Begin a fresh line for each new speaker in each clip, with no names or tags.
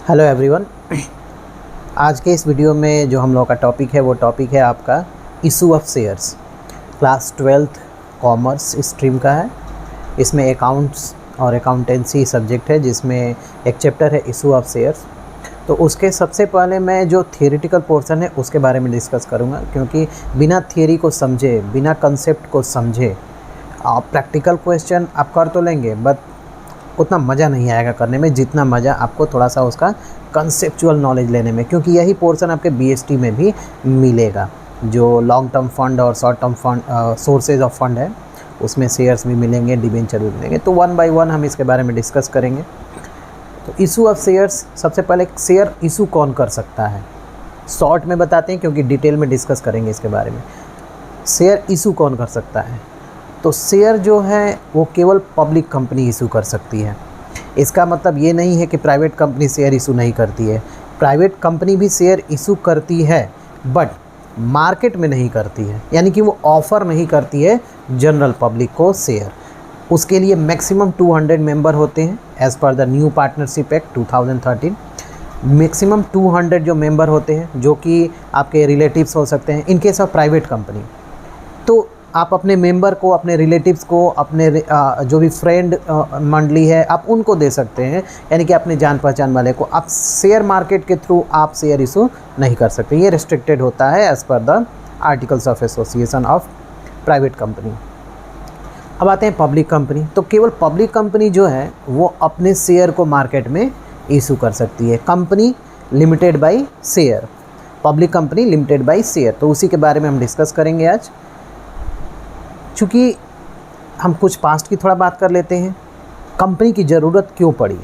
Hello everyone. आज के इस वीडियो में जो हम लोग का टॉपिक है वो टॉपिक है आपका issue of shares. Class 12th commerce stream का है। इसमें अकाउंट्स और अकाउंटेंसी सब्जेक्ट है, जिसमें एक चैप्टर है इशू ऑफ शेयर्स। तो उसके सबसे पहले मैं जो थियोरेटिकल पोर्शन है उसके बारे में डिस्कस करूँगा, क्योंकि बिना थियोरी को समझे, बिना कंसेप्ट को समझे आप प्रैक्टिकल क्वेश्चन आप कर तो लेंगे, बट उतना मज़ा नहीं आएगा करने में जितना मज़ा आपको थोड़ा सा उसका कंसेप्चुअल नॉलेज लेने में, क्योंकि यही पोर्शन आपके बीएसटी में भी मिलेगा। जो लॉन्ग टर्म फंड और short term fund sources of fund है, उसमें शेयर्स भी मिलेंगे, डिबेंचर भी मिलेंगे। तो वन बाय वन हम इसके बारे में डिस्कस करेंगे। तो इशू ऑफ शेयर्स, सबसे पहले शेयर इशू कौन कर सकता है, शॉर्ट में बताते हैं क्योंकि डिटेल में डिस्कस करेंगे इसके बारे में। शेयर इशू कौन कर सकता है? तो शेयर जो है वो केवल पब्लिक कंपनी इशू कर सकती है। इसका मतलब ये नहीं है कि प्राइवेट कंपनी शेयर इशू नहीं करती है। प्राइवेट कंपनी भी शेयर इशू करती है, बट मार्केट में नहीं करती है, यानी कि वो ऑफ़र नहीं करती है जनरल पब्लिक को शेयर। उसके लिए मैक्सिमम 200 मेंबर होते हैं as per the new partnership act 2013। Maximum 200 जो मेंबर होते हैं, जो कि आपके रिलेटिव्स हो सकते हैं इन केस ऑफ प्राइवेट कंपनी। तो आप अपने मेंबर को, अपने रिलेटिव्स को, अपने जो भी फ्रेंड मंडली है आप उनको दे सकते हैं, यानी कि अपने जान पहचान वाले को। आप शेयर मार्केट के थ्रू आप शेयर इशू नहीं कर सकते, ये रिस्ट्रिक्टेड होता है as per the articles of association of private company. अब आते हैं पब्लिक कंपनी। तो केवल पब्लिक कंपनी जो है वो अपने शेयर को मार्केट में इशू कर सकती है। Company limited by share, public company limited by share. तो उसी के बारे में हम डिस्कस करेंगे आज। चूँकि हम कुछ पास्ट की थोड़ा बात कर लेते हैं, कंपनी की ज़रूरत क्यों पड़ी।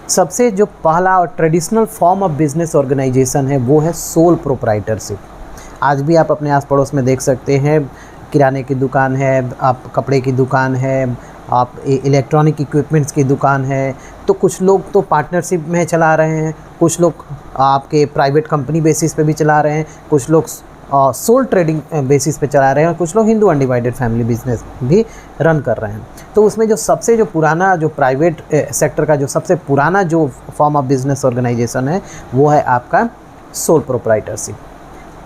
सबसे जो पहला और traditional form of business organisation है वो है सोल प्रोप्राइटरशिप। आज भी आप अपने आस पड़ोस में देख सकते हैं, किराने की दुकान है, आप कपड़े की दुकान है, आप इलेक्ट्रॉनिक इक्विपमेंट्स की दुकान है। तो कुछ लोग तो पार्टनरशिप में चला रहे हैं, कुछ लोग आपके प्राइवेट कंपनी बेसिस पे भी चला रहे हैं, कुछ लोग सोल ट्रेडिंग बेसिस पे चला रहे हैं, और कुछ लोग हिंदू अनडिवाइडेड फैमिली बिजनेस भी रन कर रहे हैं। तो उसमें जो सबसे जो पुराना जो प्राइवेट सेक्टर का जो सबसे पुराना जो फॉर्म ऑफ बिजनेस ऑर्गेनाइजेशन है वो है आपका सोल प्रोप्राइटरशिप।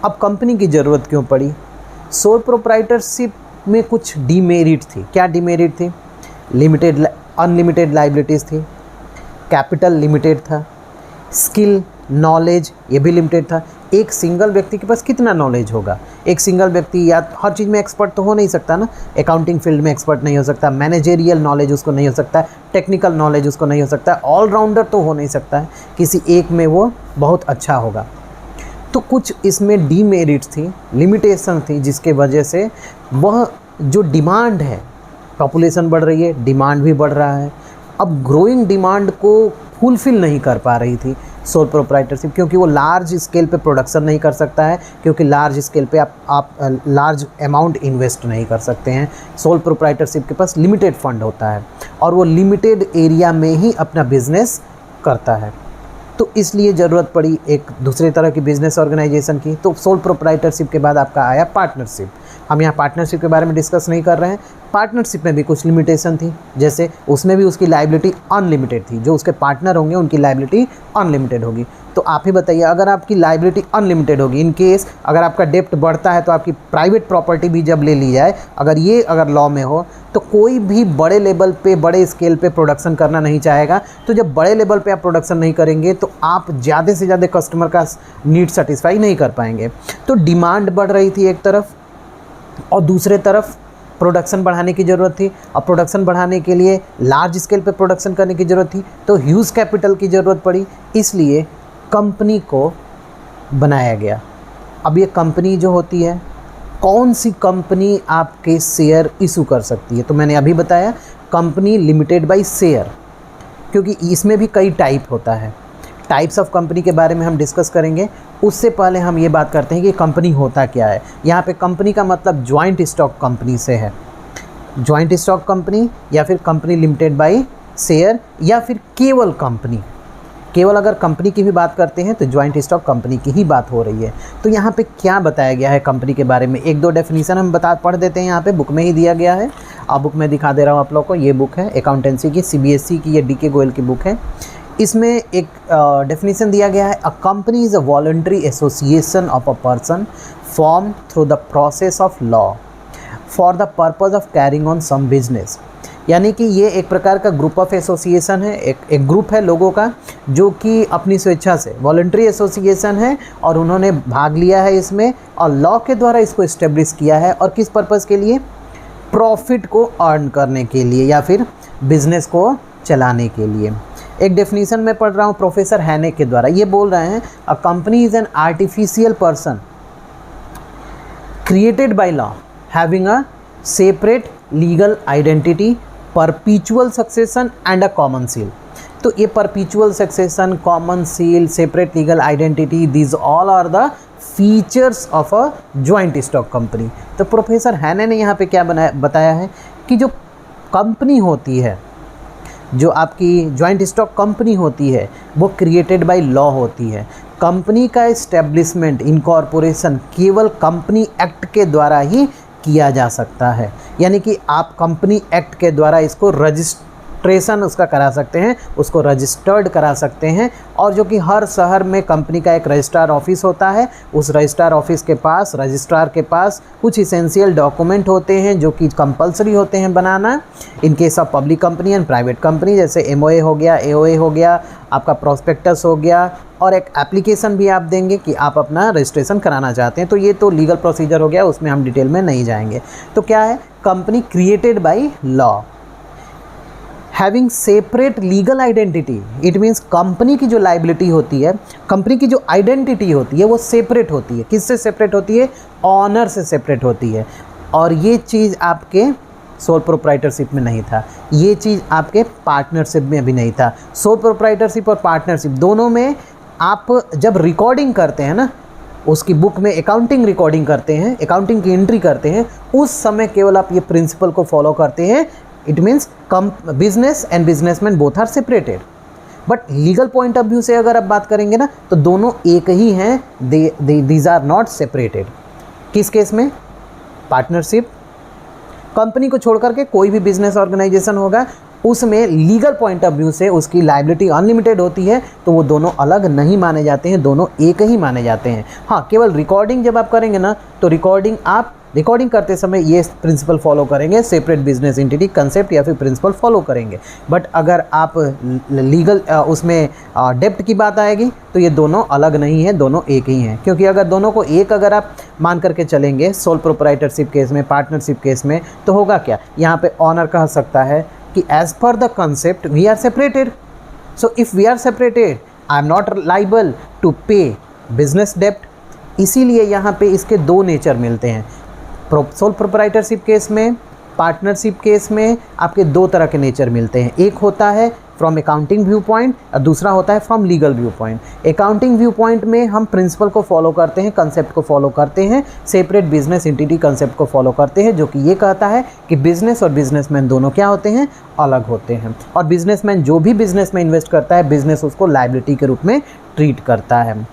अब कंपनी की ज़रूरत क्यों पड़ी? सोल प्रोप्राइटरशिप में कुछ डीमेरिट थी। क्या डीमेरिट थी? लिमिटेड अनलिमिटेड लाइबिलिटीज़ थी, कैपिटल लिमिटेड था, स्किल नॉलेज ये भी लिमिटेड था। एक सिंगल व्यक्ति के पास कितना नॉलेज होगा? एक सिंगल व्यक्ति या हर चीज़ में एक्सपर्ट तो हो नहीं सकता ना। अकाउंटिंग फील्ड में एक्सपर्ट नहीं हो सकता, मैनेजेरियल नॉलेज उसको नहीं हो सकता, टेक्निकल नॉलेज उसको नहीं हो सकता, ऑलराउंडर तो हो नहीं सकता है, किसी एक में वो बहुत अच्छा होगा। तो कुछ इसमें डीमेरिट्स थी, लिमिटेशन थी, जिसके वजह से वह जो डिमांड है, पॉपुलेशन बढ़ रही है, डिमांड भी बढ़ रहा है, अब ग्रोइंग डिमांड को फुलफ़िल नहीं कर पा रही थी सोल प्रोप्राइटरशिप, क्योंकि वो लार्ज स्केल पे प्रोडक्शन नहीं कर सकता है, क्योंकि लार्ज स्केल पे आप लार्ज अमाउंट इन्वेस्ट नहीं कर सकते हैं। सोल प्रोप्राइटरशिप के पास लिमिटेड फंड होता है और वो लिमिटेड एरिया में ही अपना बिजनेस करता है। तो इसलिए ज़रूरत पड़ी एक दूसरे तरह की बिजनेस ऑर्गेनाइजेशन की। तो सोल प्रोप्राइटरशिप के बाद आपका आया पार्टनरशिप। हम यहाँ पार्टनरशिप के बारे में डिस्कस नहीं कर रहे हैं। पार्टनरशिप में भी कुछ लिमिटेशन थी, जैसे उसमें भी उसकी लायबिलिटी अनलिमिटेड थी। जो उसके पार्टनर होंगे उनकी लायबिलिटी अनलिमिटेड होगी। तो आप ही बताइए, अगर आपकी लायबिलिटी अनलिमिटेड होगी, इन केस अगर आपका डेप्ट बढ़ता है तो आपकी प्राइवेट प्रॉपर्टी भी जब ले ली जाए, अगर लॉ में हो, तो कोई भी बड़े लेवल पे, बड़े स्केल पे प्रोडक्शन करना नहीं चाहेगा। तो जब बड़े लेवल पे आप प्रोडक्शन नहीं करेंगे तो आप ज़्यादा से ज़्यादा कस्टमर का नीड सेटिस्फाई नहीं कर पाएंगे। तो डिमांड बढ़ रही थी एक तरफ, और दूसरे तरफ प्रोडक्शन बढ़ाने की ज़रूरत थी। अब प्रोडक्शन बढ़ाने के लिए लार्ज स्केल पे प्रोडक्शन करने की ज़रूरत थी, तो ह्यूज कैपिटल की ज़रूरत पड़ी, इसलिए कंपनी को बनाया गया। अब ये कंपनी जो होती है, कौन सी कंपनी आपके शेयर इशू कर सकती है? तो मैंने अभी बताया कंपनी लिमिटेड बाय शेयर, क्योंकि इसमें भी कई टाइप होता है। टाइप्स ऑफ कंपनी के बारे में हम डिस्कस करेंगे। उससे पहले हम ये बात करते हैं कि कंपनी होता क्या है। यहाँ पे कंपनी का मतलब जॉइंट स्टॉक कंपनी से है। जॉइंट स्टॉक कंपनी या फिर कंपनी लिमिटेड बाय शेयर या फिर केवल कंपनी। केवल अगर कंपनी की भी बात करते हैं तो जॉइंट स्टॉक कंपनी की ही बात हो रही है। तो यहाँ पे क्या बताया गया है कंपनी के बारे में, एक दो डेफिनेशन हम पढ़ देते हैं। यहाँ पे बुक में ही दिया गया है, अब बुक में दिखा दे रहा हूँ आप लोग को। ये बुक है अकाउंटेंसी की, CBSE की, ये DK गोयल की बुक है। इसमें एक डेफिनेशन दिया गया है, a company is a voluntary association of a person form through the process of law for the purpose of carrying on some business. यानी कि ये एक प्रकार का ग्रुप ऑफ एसोसिएशन है, एक ग्रुप है लोगों का जो कि अपनी स्वेच्छा से वॉलंटरी एसोसिएशन है और उन्होंने भाग लिया है इसमें और लॉ के द्वारा इसको इस्टेब्लिश किया है। और किस पर्पज़ के लिए? प्रॉफिट को अर्न करने के लिए या फिर बिजनेस को चलाने के लिए। एक डेफिनेशन में पढ़ रहा हूँ प्रोफेसर हैने के द्वारा, ये बोल रहे हैं, a company is an artificial person created by law having a separate legal identity, perpetual succession and a common seal. तो ये perpetual succession, common seal, separate legal identity, these all are the features of a joint stock company. तो professor Haney ने यहाँ पे क्या बताया है कि जो कंपनी होती है, जो आपकी जॉइंट स्टॉक कंपनी होती है, वो क्रिएटेड बाय लॉ होती है। कंपनी का इस्टेब्लिशमेंट, इनकॉर्पोरेशन केवल कंपनी एक्ट के द्वारा ही किया जा सकता है। यानी कि आप कंपनी एक्ट के द्वारा इसको रजिस्ट्रेशन उसका करा सकते हैं, उसको रजिस्टर्ड करा सकते हैं। और जो कि हर शहर में कंपनी का एक रजिस्ट्रार ऑफिस होता है, उस रजिस्ट्रार ऑफिस के पास, रजिस्ट्रार के पास कुछ इसेंशियल डॉक्यूमेंट होते हैं जो कि कंपलसरी होते हैं बनाना in case of public company and private company, जैसे एमओए हो गया, एओए हो गया, आपका प्रोस्पेक्टस हो गया, और एक एप्लीकेशन भी आप देंगे कि आप अपना रजिस्ट्रेशन कराना चाहते हैं। तो ये तो लीगल प्रोसीजर हो गया, उसमें हम डिटेल में नहीं जाएंगे। तो क्या है? Company created by law having separate legal identity. It means company की जो लाइबिलिटी होती है, कंपनी की जो आइडेंटिटी होती है, वो सेपरेट होती है। किससे सेपरेट होती है? ऑनर से सेपरेट होती है। और ये चीज़ आपके सोल प्रोप्राइटरशिप में नहीं था, ये चीज़ आपके पार्टनरशिप में भी नहीं था। सोल प्रोप्राइटरशिप और पार्टनरशिप दोनों में आप जब रिकॉर्डिंग करते हैं ना, उसकी बुक में अकाउंटिंग रिकॉर्डिंग करते हैं, अकाउंटिंग की एंट्री करते हैं, उस समय केवल आप ये प्रिंसिपल को फॉलो करते हैं। It means business and businessman both are separated. But legal point of view से अगर आप बात करेंगे ना, तो दोनों एक ही हैं, दीज आर नॉट सेपरेटेड। किस केस में? पार्टनरशिप। कंपनी को छोड़ करके कोई भी बिजनेस ऑर्गेनाइजेशन होगा, उसमें लीगल पॉइंट ऑफ व्यू से उसकी लायबिलिटी अनलिमिटेड होती है, तो वो दोनों अलग नहीं माने जाते हैं, दोनों एक ही माने जाते हैं। हाँ, केवल रिकॉर्डिंग जब आप करेंगे ना, तो रिकॉर्डिंग करते समय ये प्रिंसिपल फॉलो करेंगे, सेपरेट बिजनेस एंटिटी कंसेप्ट या फिर प्रिंसिपल फॉलो करेंगे। बट अगर आप लीगल उसमें डेप्ट की बात आएगी, तो ये दोनों अलग नहीं है, दोनों एक ही हैं। क्योंकि अगर दोनों को एक अगर आप मान करके चलेंगे सोल प्रोप्राइटरशिप केस में, पार्टनरशिप केस में, तो होगा क्या? यहाँ पे ऑनर कह सकता है कि as per the concept we are separated, so if we are separated I am not liable to pay business डेप्ट। इसीलिए यहाँ पे इसके दो नेचर मिलते हैं। सोल प्रोप्राइटरशिप केस में, पार्टनरशिप केस में आपके दो तरह के नेचर मिलते हैं। एक होता है फ्रॉम अकाउंटिंग व्यू पॉइंट और दूसरा होता है from legal view point. Accounting view point में हम प्रिंसिपल को फॉलो करते हैं, कंसेप्ट को फॉलो करते हैं, सेपरेट बिजनेस एंटिटी कंसेप्ट को फॉलो करते हैं, जो कि ये कहता है कि बिजनेस और बिजनेसमैन दोनों क्या होते हैं? अलग होते हैं। और बिजनेसमैन जो भी बिजनेस में इन्वेस्ट करता है, बिजनेस उसको लायबिलिटी के रूप में ट्रीट करता है।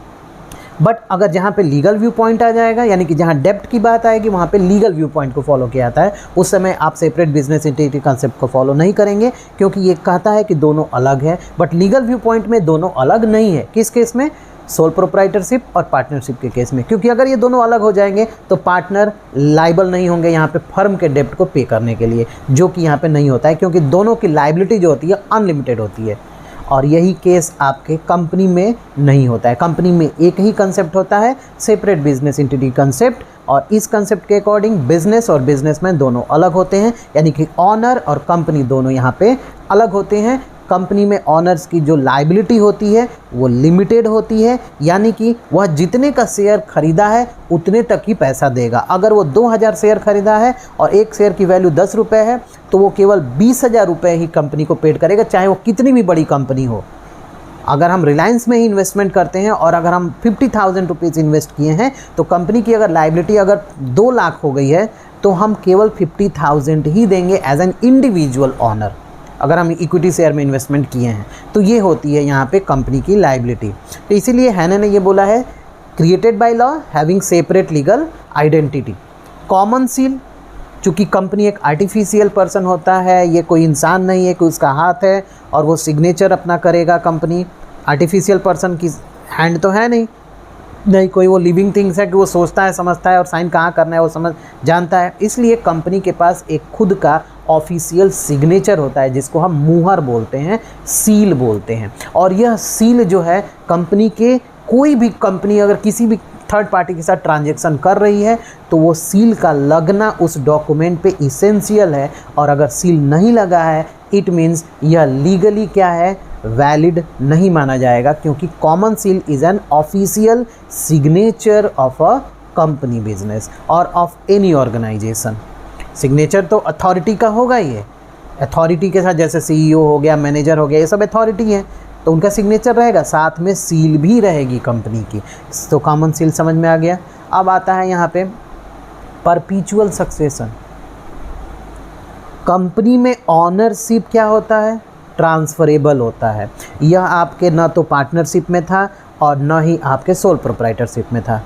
बट अगर जहाँ पे लीगल व्यू पॉइंट आ जाएगा, यानी कि जहाँ डेप्ट की बात आएगी, वहाँ पे लीगल व्यू पॉइंट को फॉलो किया जाता है। उस समय आप सेपरेट बिजनेस एंटिटी कंसेप्ट को फॉलो नहीं करेंगे, क्योंकि ये कहता है कि दोनों अलग है। बट लीगल व्यू पॉइंट में दोनों अलग नहीं है। किस केस में? सोल प्रोप्राइटरशिप और पार्टनरशिप के केस में। क्योंकि अगर ये दोनों अलग हो जाएंगे तो पार्टनर लाइबल नहीं होंगे यहाँ पे फर्म के डेप्ट को पे करने के लिए, जो कि यहाँ पे नहीं होता है, क्योंकि दोनों की लाइबिलिटी जो होती है अनलिमिटेड होती है। और यही केस आपके कंपनी में नहीं होता है। कंपनी में एक ही कंसेप्ट होता है, सेपरेट बिजनेस एंटिटी कंसेप्ट, और इस कंसेप्ट के अकॉर्डिंग बिजनेस और बिजनेसमैन दोनों अलग होते हैं, यानी कि ऑनर और कंपनी दोनों यहाँ पे अलग होते हैं। कंपनी में ऑनर्स की जो लायबिलिटी होती है वो लिमिटेड होती है, यानी कि वह जितने का शेयर खरीदा है उतने तक ही पैसा देगा। अगर वो 2000 शेयर खरीदा है और एक शेयर की वैल्यू 10 रुपये है, तो वो केवल 20,000 रुपये ही कंपनी को पेड करेगा, चाहे वो कितनी भी बड़ी कंपनी हो। अगर हम रिलायंस में ही इन्वेस्टमेंट करते हैं और अगर हम 50,000 रुपीज़ इन्वेस्ट किए हैं, तो कंपनी की अगर लायबिलिटी अगर 2 लाख हो गई है, तो हम केवल 50,000 ही देंगे एज एन इंडिविजुअल ऑनर, अगर हम इक्विटी शेयर में इन्वेस्टमेंट किए हैं। तो ये होती है यहाँ पे कंपनी की लायबिलिटी। तो इसीलिए हैने ने ये बोला है, created by law having separate legal identity, common seal चूँकि कंपनी एक आर्टिफिशियल पर्सन होता है, ये कोई इंसान नहीं है कि उसका हाथ है और वो सिग्नेचर अपना करेगा। कंपनी आर्टिफिशियल पर्सन की हैंड तो है नहीं कोई वो लिविंग थिंग्स है कि वो सोचता है, समझता है और साइन कहाँ करना है वो समझ जानता है। इसलिए कंपनी के पास एक खुद का ऑफिशियल सिग्नेचर होता है जिसको हम मुहर बोलते हैं, सील बोलते हैं। और यह सील जो है कंपनी के, कोई भी कंपनी अगर किसी भी थर्ड पार्टी के साथ ट्रांजैक्शन कर रही है तो वो सील का लगना उस डॉक्यूमेंट पे इसेंशियल है। और अगर सील नहीं लगा है इट मीन्स यह लीगली क्या है, वैलिड नहीं माना जाएगा, क्योंकि common seal is an official signature of a company business और ऑफ एनी ऑर्गेनाइजेशन। सिग्नेचर तो अथॉरिटी का होगा ही है, अथॉरिटी के साथ जैसे CEO हो गया, मैनेजर हो गया, ये सब अथॉरिटी है तो उनका सिग्नेचर रहेगा, साथ में सील भी रहेगी कंपनी की। तो कॉमन सील समझ में आ गया। अब आता है यहाँ पे परपीचुअल सक्सेशन। कंपनी में ऑनरशिप क्या होता है, ट्रांसफरेबल होता है। यह आपके न तो पार्टनरशिप में था और न ही आपके सोल प्रोप्राइटरशिप में था।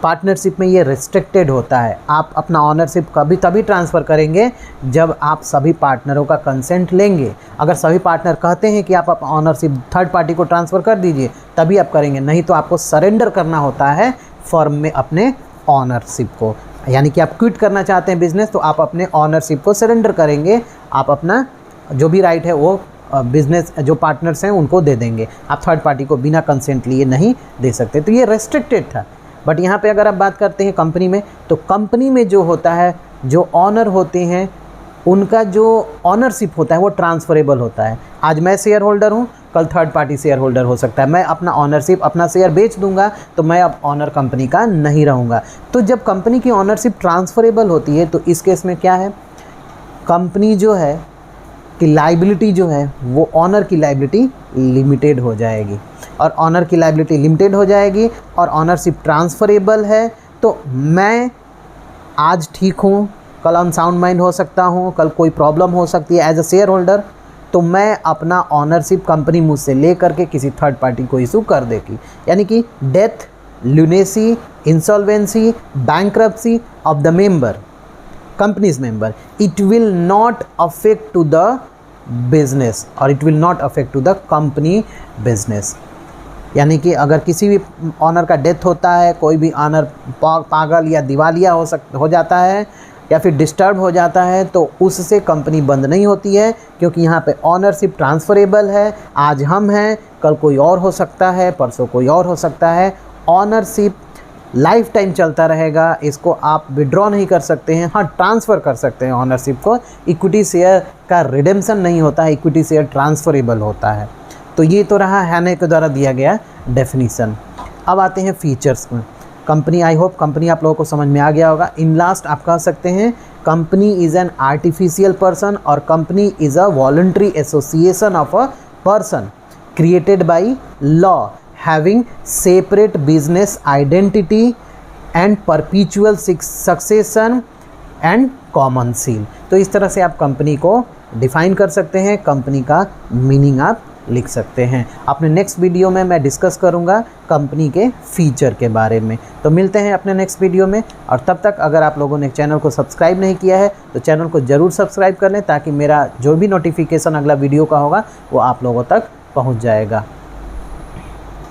पार्टनरशिप में ये रिस्ट्रिक्टेड होता है, आप अपना ऑनरशिप कभी तभी ट्रांसफ़र करेंगे जब आप सभी पार्टनरों का कंसेंट लेंगे। अगर सभी पार्टनर कहते हैं कि आप ऑनरशिप थर्ड पार्टी को ट्रांसफ़र कर दीजिए तभी आप करेंगे, नहीं तो आपको सरेंडर करना होता है फर्म में अपने ऑनरशिप को। यानी कि आप क्विट करना चाहते हैं बिज़नेस तो आप अपने ऑनरशिप को सरेंडर करेंगे, आप अपना जो भी राइट है वो बिज़नेस जो पार्टनर्स हैं उनको दे देंगे। आप थर्ड पार्टी को बिना कंसेंट लिए नहीं दे सकते, तो ये रेस्ट्रिक्टेड था। बट यहाँ पे अगर आप बात करते हैं कंपनी में, तो कंपनी में जो होता है, जो ऑनर होते हैं उनका जो ऑनरशिप होता है वो ट्रांसफरेबल होता है। आज मैं शेयर होल्डर हूँ, कल थर्ड पार्टी शेयर होल्डर हो सकता है। मैं अपना ऑनरशिप, अपना शेयर बेच दूंगा तो मैं अब ऑनर कंपनी का नहीं रहूँगा। तो जब कंपनी की ऑनरशिप ट्रांसफरेबल होती है तो इस केस में क्या है, कंपनी जो है कि लाइबिलिटी जो है वो ऑनर की लाइबिलिटी लिमिटेड हो जाएगी। और ऑनर की लाइबिलिटी लिमिटेड हो जाएगी और ऑनरशिप ट्रांसफरेबल है तो मैं आज ठीक हूँ, कल अनसाउंड माइंड हो सकता हूँ, कल कोई प्रॉब्लम हो सकती है एज अ शेयर होल्डर, तो मैं अपना ऑनरशिप कंपनी मुझसे ले करके किसी थर्ड पार्टी को इशू कर देगी। यानी कि death, lunacy, insolvency, bankruptcy of the member, company's member, it will not affect to the business or it will not affect to the company business। यानी कि अगर किसी भी ऑनर का डेथ होता है, कोई भी ऑनर पागल या दिवालिया हो जाता है या फिर डिस्टर्ब हो जाता है तो उससे कंपनी बंद नहीं होती है, क्योंकि यहाँ पे ऑनरशिप ट्रांसफरेबल है। आज हम हैं, कल कोई और हो सकता है, परसों कोई और हो सकता है। ऑनरशिप लाइफ टाइम चलता रहेगा, इसको आप विड्रॉ नहीं कर सकते हैं। हाँ, ट्रांसफ़र कर सकते हैं ऑनरशिप को। इक्विटी शेयर का रिडेम्पशन नहीं होता है, इक्विटी शेयर ट्रांसफरेबल होता है। तो ये तो रहा हैने के द्वारा दिया गया डेफिनीसन। अब आते हैं फीचर्स में। कंपनी, आई होप कंपनी आप लोगों को समझ में आ गया होगा। इन लास्ट आप कह सकते हैं company is an artificial person और company is a voluntary association of a person created by law having separate business identity and perpetual succession and common seal। तो इस तरह से आप कंपनी को डिफ़ाइन कर सकते हैं, कंपनी का मीनिंग आप लिख सकते हैं। अपने नेक्स्ट वीडियो में मैं डिस्कस करूंगा कंपनी के फीचर के बारे में। तो मिलते हैं अपने नेक्स्ट वीडियो में, और तब तक अगर आप लोगों ने चैनल को सब्सक्राइब नहीं किया है तो चैनल को ज़रूर सब्सक्राइब कर लें, ताकि मेरा जो भी नोटिफिकेशन अगला वीडियो का होगा वो आप लोगों तक पहुंच जाएगा।